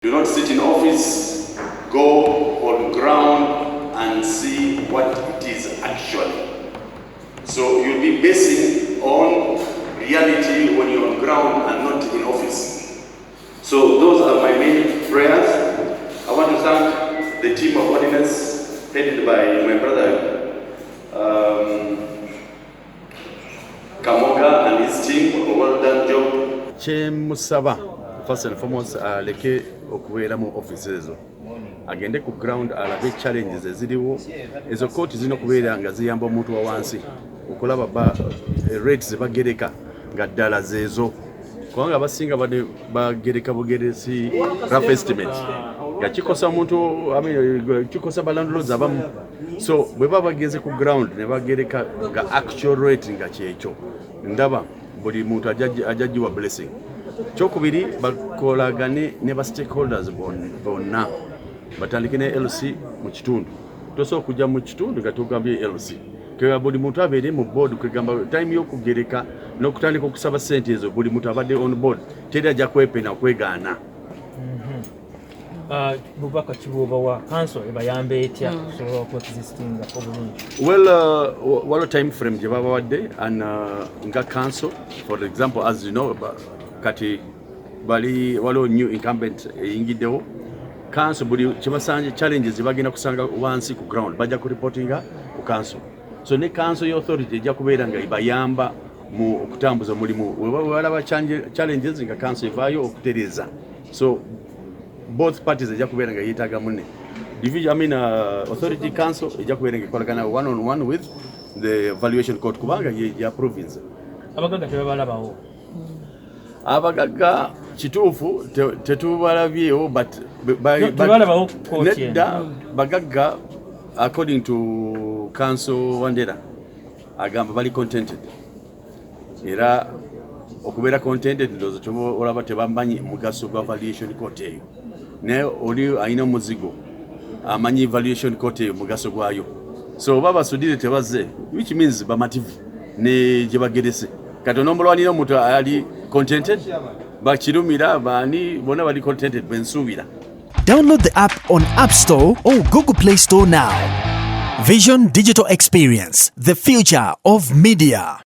Do not sit in office, go on ground and see what it is actually. So you'll be basing on reality when you're on ground and not in office. So those are my main prayers. I want to thank the team of ordinance headed by my brother Kamoga and his team for a well done job. Musaba, first and foremost, leke okubeera mu offices ezo agende ku ground alabe challenges eziriwo ezo kooti zino kubeera nga ziyamba omuntu wa wansi okulaba rates bagereka nga ddala zeezo kubanga abasinga bagereka bugeresi rough estimate nga kikosa omuntu kikosa balandlords abamu so bwe baba bageze ku ground ne bagereka nga actual rate nga kyekyo ndaba buli muntu ajajiwa blessing. Kyokubiri bakolagane ne ba stakeholders bonna batandike ne LC mu kitundu tosobola kujja mu kitundu nga tugambye LC kega buli muntu abeere mu board kwegamba time y'okugereka n'okutandika okusaba ssente ezo buli muntu abadde on board teri ajja kwepena kwegaana. Bubaka kibuuba wa council ebayambe etya okusobola okuexistinga obulungi? Well, waliwo time frame gye babawadde and nga council for example as you know kati waliwo new incumbent eyingiddewo council buli kibasanje challenges bagenda kusanga wansi ku ground bajja ku reportinga ku council so ne council authority ejja kubeera nga ibayamba mu okutambuza mulimu walaba challenges nga council evaayo okutereeza so both parties ejja kubeera nga yeetaaga munne division authority council ejja kubeera nga ekolagana one on one with the evaluation court kubanga ya province. Abagagga tebabalabawo abagagga kituufu tetubalabyewo but nedda bagagga according to council Wandera agamba bali contented era okubeera contented ndozo kyoba olaba tebammanyi mugaso gwa valuation court eyo naye oli ayina omuzigo amanyi valuation court eyo mugaso gwayo so oba basudire tebazze which means bamativu ne gye bagerese kati onomulwanira omuntu ali contented bakirumira baani bonna bali contented bensuubira. Download the app on App Store or Google Play Store now. Vision Digital Experience, the future of media.